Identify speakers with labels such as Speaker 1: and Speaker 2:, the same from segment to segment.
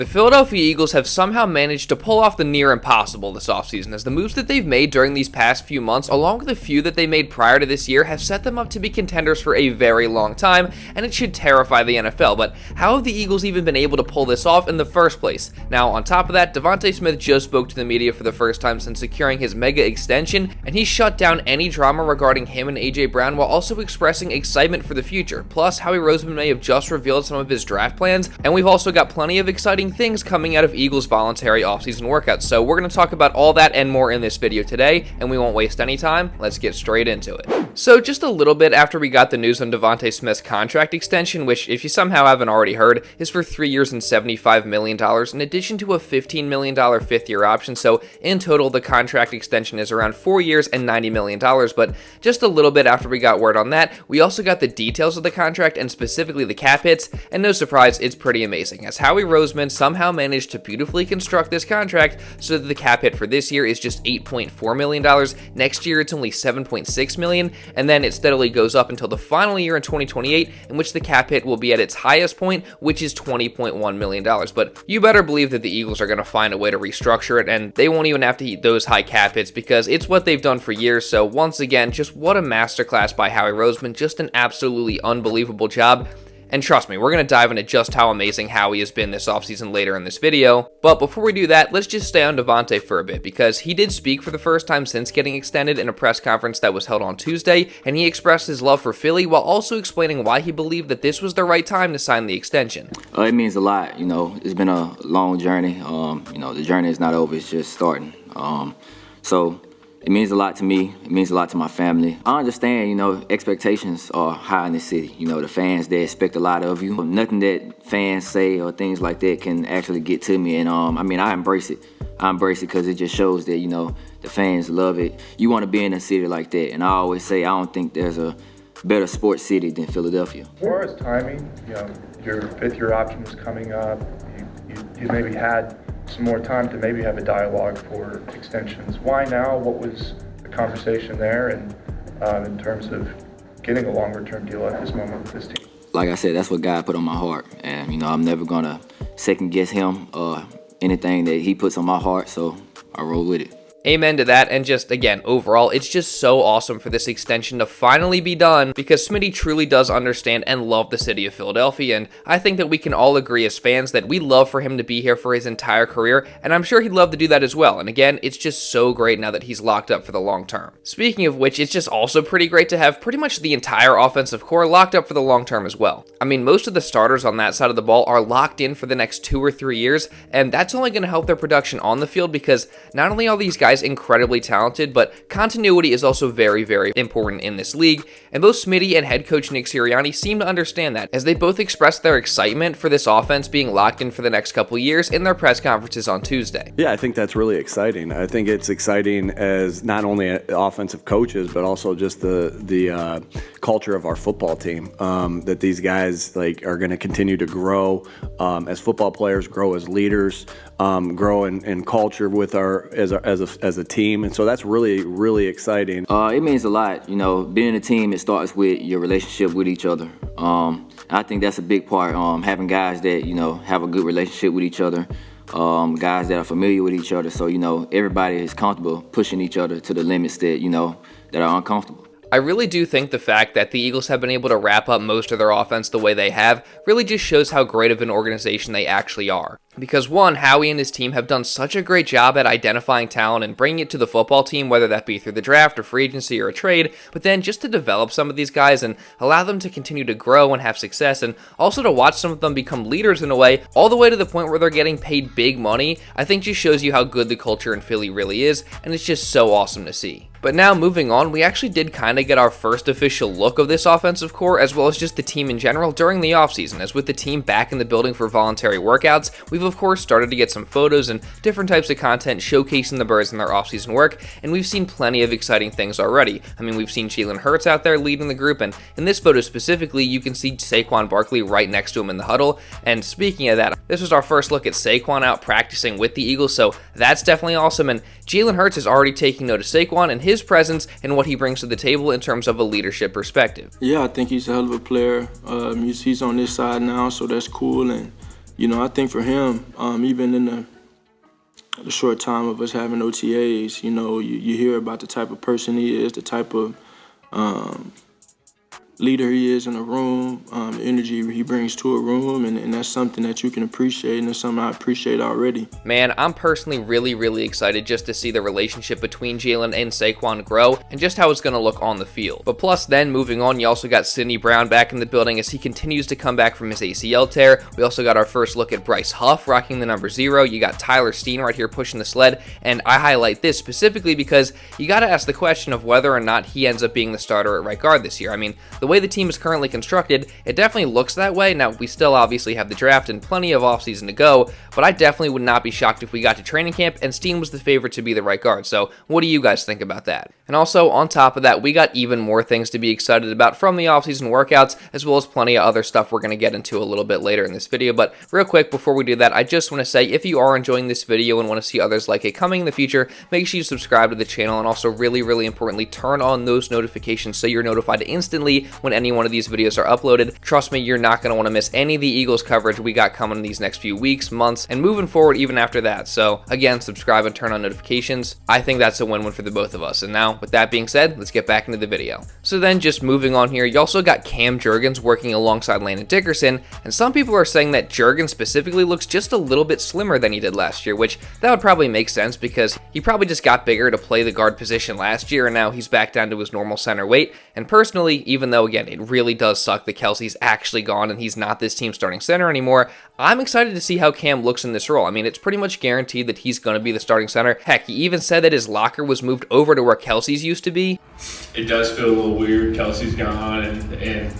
Speaker 1: The Philadelphia Eagles have somehow managed to pull off the near impossible this offseason, as the moves that they've made during these past few months, along with a few that they made prior to this year, have set them up to be contenders for a very long time, and it should terrify the NFL. But how have the Eagles even been able to pull this off in the first place? Now, on top of that, Devonte Smith just spoke to the media for the first time since securing his mega extension, and he shut down any drama regarding him and A.J. Brown while also expressing excitement for the future. Plus, Howie Roseman may have just revealed some of his draft plans, and we've also got plenty of exciting things coming out of Eagles' voluntary offseason workouts. So we're going to talk about all that and more in this video today, and we won't waste any time. Let's get straight into it. So just a little bit after we got the news on Devonte Smith's contract extension, which if you somehow haven't already heard, is for 3 years and $75 million, in addition to a $15 million fifth-year option. So in total, the contract extension is around 4 years and $90 million. But just a little bit after we got word on that, we also got the details of the contract and specifically the cap hits, and no surprise, it's pretty amazing, as Howie Roseman somehow managed to beautifully construct this contract so that the cap hit for this year is just $8.4 million. Next year, it's only $7.6 million, and then it steadily goes up until the final year in 2028, in which the cap hit will be at its highest point, which is $20.1 million. But you better believe that the Eagles are going to find a way to restructure it, and they won't even have to eat those high cap hits because it's what they've done for years. So once again, just what a masterclass by Howie Roseman, just an absolutely unbelievable job. And trust me, we're going to dive into just how amazing Howie has been this offseason later in this video. But before we do that, let's just stay on Devonte for a bit, because he did speak for the first time since getting extended in a press conference that was held on Tuesday, and he expressed his love for Philly while also explaining why he believed that this was the right time to sign the extension.
Speaker 2: It means a lot. It's been a long journey. The journey is not over, it's just starting. So it means a lot to me. It means a lot to my family. I understand, expectations are high in the city. The fans, they expect a lot of you. Nothing that fans say or things like that can actually get to me. And, I embrace it. I embrace it because it just shows that, the fans love it. You want to be in a city like that. And I always say I don't think there's a better sports city than Philadelphia.
Speaker 3: As far as timing, your fifth-year option was coming up. You maybe had some more time to maybe have a dialogue for extensions. Why now? What was the conversation there, and in terms of getting a longer-term deal at this moment with this team?
Speaker 2: Like I said, that's what God put on my heart, and I'm never gonna second-guess him or anything that he puts on my heart, so I roll with it.
Speaker 1: Amen to that, and just, again, overall, it's just so awesome for this extension to finally be done, because Smitty truly does understand and love the city of Philadelphia, and I think that we can all agree as fans that we love for him to be here for his entire career, and I'm sure he'd love to do that as well. And again, it's just so great now that he's locked up for the long term. Speaking of which, it's just also pretty great to have pretty much the entire offensive core locked up for the long term as well. Most of the starters on that side of the ball are locked in for the next 2 or 3 years, and that's only going to help their production on the field, because not only are these guys incredibly talented, but continuity is also very, very important in this league, and both Smitty and head coach Nick Sirianni seem to understand that, as they both expressed their excitement for this offense being locked in for the next couple years in their press conferences on Tuesday.
Speaker 4: Yeah, I think that's really exciting. I think it's exciting as not only offensive coaches, but also just the culture of our football team, that these guys are going to continue to grow as football players, grow as leaders, grow in culture with as a team, and so that's really, really exciting.
Speaker 2: It means a lot. Being a team, it starts with your relationship with each other. I think that's a big part. Having guys that have a good relationship with each other, guys that are familiar with each other, so everybody is comfortable pushing each other to the limits that that are uncomfortable.
Speaker 1: I really do think the fact that the Eagles have been able to wrap up most of their offense the way they have really just shows how great of an organization they actually are. Because one, Howie and his team have done such a great job at identifying talent and bringing it to the football team, whether that be through the draft or free agency or a trade, but then just to develop some of these guys and allow them to continue to grow and have success, and also to watch some of them become leaders in a way, all the way to the point where they're getting paid big money, I think just shows you how good the culture in Philly really is, and it's just so awesome to see. But now, moving on, we actually did kind of get our first official look of this offensive core, as well as just the team in general during the offseason, as with the team back in the building for voluntary workouts, we've of course started to get some photos and different types of content showcasing the Birds in their offseason work, and we've seen plenty of exciting things already. We've seen Jalen Hurts out there leading the group, and in this photo specifically, you can see Saquon Barkley right next to him in the huddle, and speaking of that, this was our first look at Saquon out practicing with the Eagles, so that's definitely awesome, and Jalen Hurts is already taking note of Saquon and his presence and what he brings to the table in terms of a leadership perspective.
Speaker 5: Yeah, I think he's a hell of a player. He's on this side now, so that's cool, and I think for him, even in the short time of us having OTAs, you hear about the type of person he is, the type of leader he is in a room, the energy he brings to a room, and that's something that you can appreciate, and it's something I appreciate already.
Speaker 1: Man, I'm personally really excited just to see the relationship between Jalen and Saquon grow, and just how it's going to look on the field. But plus then, moving on, you also got Smitty Brown back in the building as he continues to come back from his ACL tear. We also got our first look at Bryce Huff rocking the number 0. You got Tyler Steen right here pushing the sled, and I highlight this specifically because you got to ask the question of whether or not he ends up being the starter at right guard this year. I mean, the way the team is currently constructed, it definitely looks that way. Now, we still obviously have the draft and plenty of offseason to go, but I definitely would not be shocked if we got to training camp and Steen was the favorite to be the right guard. So what do you guys think about that? And also, on top of that, we got even more things to be excited about from the offseason workouts, as well as plenty of other stuff we're going to get into a little bit later in this video. But real quick, before we do that, I just want to say, if you are enjoying this video and want to see others like it coming in the future, make sure you subscribe to the channel, and also really importantly, turn on those notifications so you're notified instantly when any one of these videos are uploaded. Trust me, you're not going to want to miss any of the Eagles coverage we got coming these next few weeks, months, and moving forward even after that. So again, subscribe and turn on notifications. I think that's a win-win for the both of us. And now, with that being said, let's get back into the video. So then, just moving on here, you also got Cam Jurgens working alongside Landon Dickerson, and some people are saying that Jurgens specifically looks just a little bit slimmer than he did last year, which that would probably make sense because he probably just got bigger to play the guard position last year, and now he's back down to his normal center weight. And personally, even though again it really does suck that Kelsey's actually gone and he's not this team's starting center anymore, I'm excited to see how Cam looks in this role. I mean, it's pretty much guaranteed that he's going to be the starting center. Heck, he even said that his locker was moved over to where Kelsey's used to be.
Speaker 6: It does feel a little weird. Kelsey's gone, and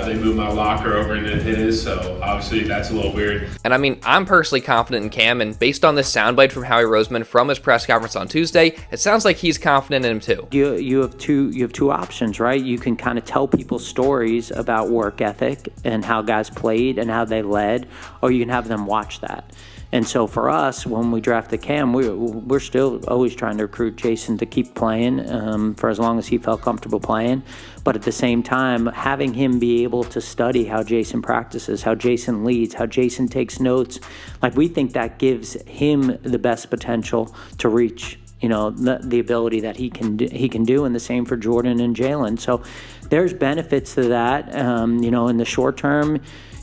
Speaker 6: they moved my locker over into his, so obviously that's a little weird.
Speaker 1: And I mean, I'm personally confident in Cam, and based on this soundbite from Howie Roseman from his press conference on Tuesday, it sounds like he's confident in him too.
Speaker 7: You have two options, right? You can kind of tell people stories about work ethic and how guys played and how they led, or you can have them watch that. And so for us, when we drafted Cam, we're still always trying to recruit Jason to keep playing for as long as he felt comfortable playing. But at the same time, having him be able to study how Jason practices, how Jason leads, how Jason takes notes, like we think that gives him the best potential to reach the ability that he can do, and the same for Jordan and Jalen. So there's benefits to that. In the short term,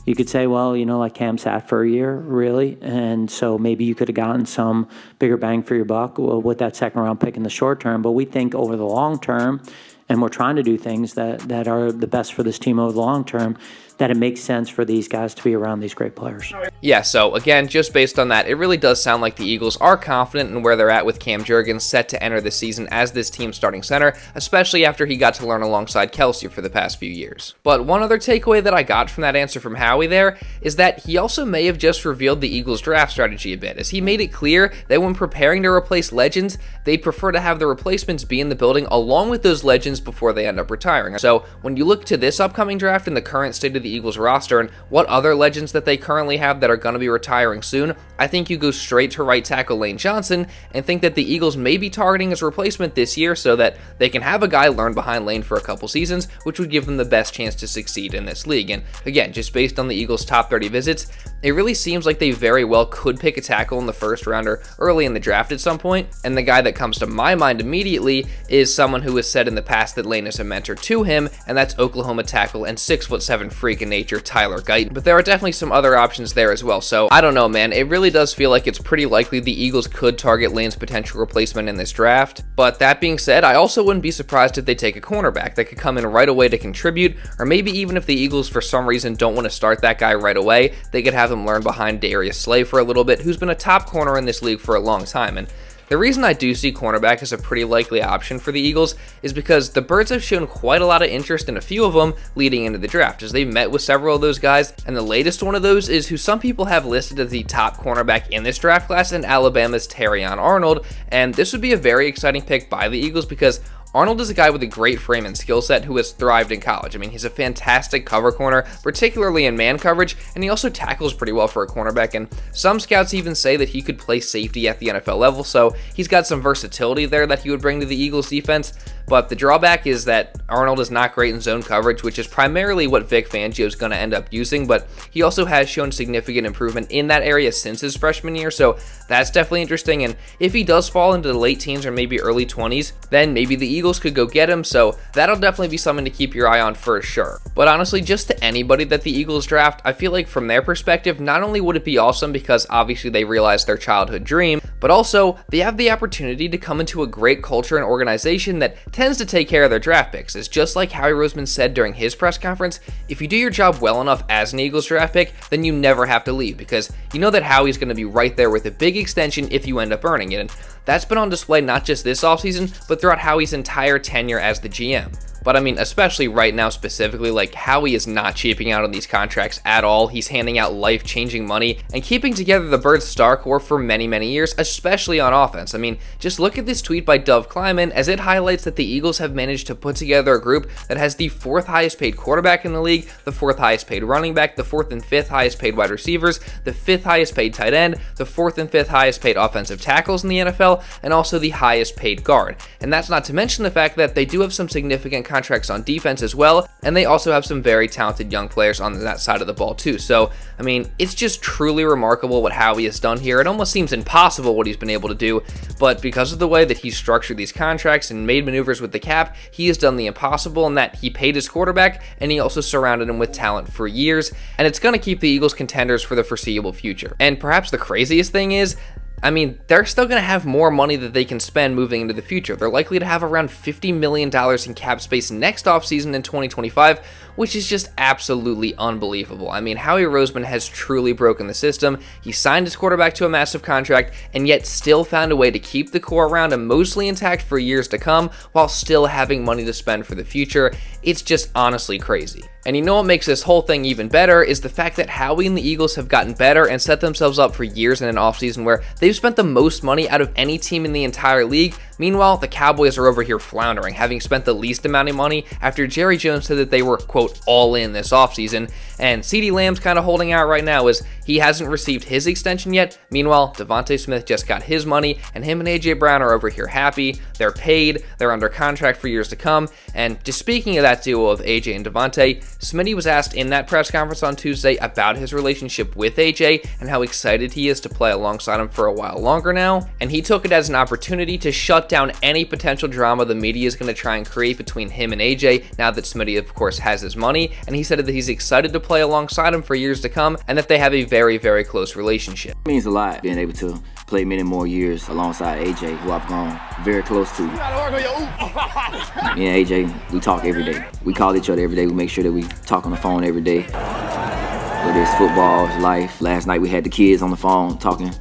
Speaker 7: you could say, well, like Cam sat for a year, really, and so maybe you could have gotten some bigger bang for your buck with that second round pick in the short term. But we think over the long term, and we're trying to do things that are the best for this team over the long term, that it makes sense for these guys to be around these great players.
Speaker 1: Yeah, so again, just based on that, it really does sound like the Eagles are confident in where they're at with Cam Jurgens set to enter the season as this team's starting center, especially after he got to learn alongside Kelsey for the past few years. But one other takeaway that I got from that answer from Howie there is that he also may have just revealed the Eagles draft strategy a bit, as he made it clear that when preparing to replace legends, they'd prefer to have the replacements be in the building along with those legends before they end up retiring. So when you look to this upcoming draft and the current state of the Eagles roster and what other legends that they currently have that are going to be retiring soon, I think you go straight to right tackle Lane Johnson and think that the Eagles may be targeting his replacement this year so that they can have a guy learn behind Lane for a couple seasons, which would give them the best chance to succeed in this league. And again, just based on the Eagles' top 30 visits, it really seems like they very well could pick a tackle in the first round or early in the draft at some point. And the guy that comes to my mind immediately is someone who has said in the past that Lane is a mentor to him, and that's Oklahoma tackle and 6'7" freak in nature, Tyler Guyton. But there are definitely some other options there as well. So I don't know, man. It really does feel like it's pretty likely the Eagles could target Lane's potential replacement in this draft. But that being said, I also wouldn't be surprised if they take a cornerback that could come in right away to contribute, or maybe even if the Eagles for some reason don't want to start that guy right away, they could have him learn behind Darius Slay for a little bit, who's been a top corner in this league for a long time. And the reason I do see cornerback as a pretty likely option for the Eagles is because the Birds have shown quite a lot of interest in a few of them leading into the draft, as they've met with several of those guys, and the latest one of those is who some people have listed as the top cornerback in this draft class, in Alabama's Terrion Arnold. And this would be a very exciting pick by the Eagles because Arnold is a guy with a great frame and skill set who has thrived in college. I mean, he's a fantastic cover corner, particularly in man coverage, and he also tackles pretty well for a cornerback, and some scouts even say that he could play safety at the NFL level, so he's got some versatility there that he would bring to the Eagles defense. But the drawback is that Arnold is not great in zone coverage, which is primarily what Vic Fangio is going to end up using, but he also has shown significant improvement in that area since his freshman year, so that's definitely interesting. And if he does fall into the late teens or maybe early 20s, then maybe the Eagles could go get him, so that'll definitely be something to keep your eye on for sure. But honestly, just to anybody that the Eagles draft, I feel like from their perspective, not only would it be awesome because obviously they realized their childhood dream, but also they have the opportunity to come into a great culture and organization that tends to take care of their draft picks. It's just like Howie Roseman said during his press conference, if you do your job well enough as an Eagles draft pick, then you never have to leave because you know that Howie's going to be right there with a big extension if you end up earning it. And that's been on display not just this offseason, but throughout Howie's entire tenure as the GM. But I mean, especially right now specifically, like Howie is not cheaping out on these contracts at all. He's handing out life-changing money and keeping together the Birds star core for many, many years, especially on offense. I mean, just look at this tweet by Dov Kleiman as it highlights that the Eagles have managed to put together a group that has the 4th highest paid quarterback in the league, the 4th highest paid running back, the 4th and 5th highest paid wide receivers, the 5th highest paid tight end, the 4th and 5th highest paid offensive tackles in the NFL, and also the highest paid guard. And that's not to mention the fact that they do have some significant contracts on defense as well, and they also have some very talented young players on that side of the ball too. So, I mean, it's just truly remarkable what Howie has done here. It almost seems impossible what he's been able to do, but because of the way that he's structured these contracts and made maneuvers with the cap, he has done the impossible in that he paid his quarterback and he also surrounded him with talent for years, and it's going to keep the Eagles contenders for the foreseeable future. And perhaps the craziest thing is, I mean, they're still going to have more money that they can spend moving into the future. They're likely to have around $50 million in cap space next offseason in 2025, which is just absolutely unbelievable. I mean, Howie Roseman has truly broken the system. He signed his quarterback to a massive contract and yet still found a way to keep the core around him mostly intact for years to come while still having money to spend for the future. It's just honestly crazy. And you know what makes this whole thing even better is the fact that Howie and the Eagles have gotten better and set themselves up for years in an offseason where they've spent the most money out of any team in the entire league. Meanwhile, the Cowboys are over here floundering, having spent the least amount of money after Jerry Jones said that they were, quote, all in this offseason. And CeeDee Lamb's kind of holding out right now as he hasn't received his extension yet. Meanwhile, Devonte Smith just got his money, and him and A.J. Brown are over here happy. They're paid, they're under contract for years to come. And just speaking of that duo of A.J. and Devonte, Smitty was asked in that press conference on Tuesday about his relationship with A.J. and how excited he is to play alongside him for a while longer now. And he took it as an opportunity to shut down any potential drama the media is going to try and create between him and A.J. now that Smitty, of course, has his money. And he said that he's excited to play alongside him for years to come and that they have a very, very close relationship.
Speaker 2: It means a lot being able to play many more years alongside AJ, who I've grown very close to. Me and AJ, we talk every day. We call each other every day. We make sure that we talk on the phone every day. Whether it's football, it's life. Last night we had the kids on the phone talking,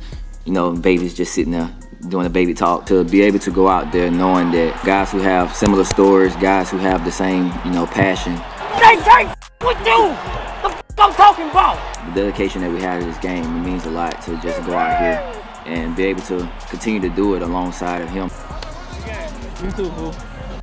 Speaker 2: you know, babies just sitting there doing a baby talk. To be able to go out there knowing that guys who have similar stories, guys who have the same, you know, passion.
Speaker 8: What you? I'm talking about.
Speaker 2: The dedication that we have to this game, it means a lot to just go out here and be able to continue to do it alongside of him.
Speaker 8: You too, fool.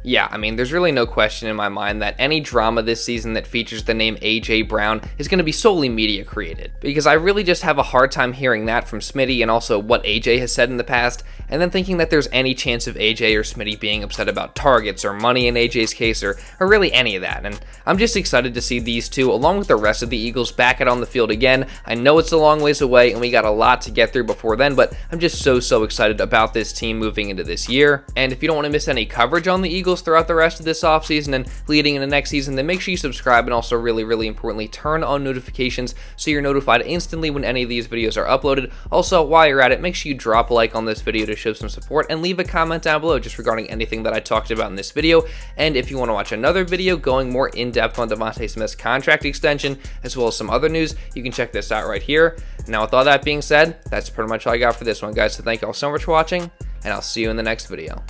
Speaker 1: Yeah, I mean, there's really no question in my mind that any drama this season that features the name A.J. Brown is going to be solely media created, because I really just have a hard time hearing that from Smitty and also what A.J. has said in the past, and then thinking that there's any chance of A.J. or Smitty being upset about targets or money in A.J.'s case or really any of that. And I'm just excited to see these two, along with the rest of the Eagles, back out on the field again. I know it's a long ways away and we got a lot to get through before then, but I'm just so excited about this team moving into this year. And if you don't want to miss any coverage on the Eagles throughout the rest of this offseason and leading into next season, then make sure you subscribe and also really importantly turn on notifications so you're notified instantly when any of these videos are uploaded. Also, while you're at it, make sure you drop a like on this video to show some support and leave a comment down below just regarding anything that I talked about in this video. And if you want to watch another video going more in depth on Devonte Smith's contract extension as well as some other news, you can check this out right here. Now, with all that being said, that's pretty much all I got for this one, guys. So thank you all so much for watching, and I'll see you in the next video.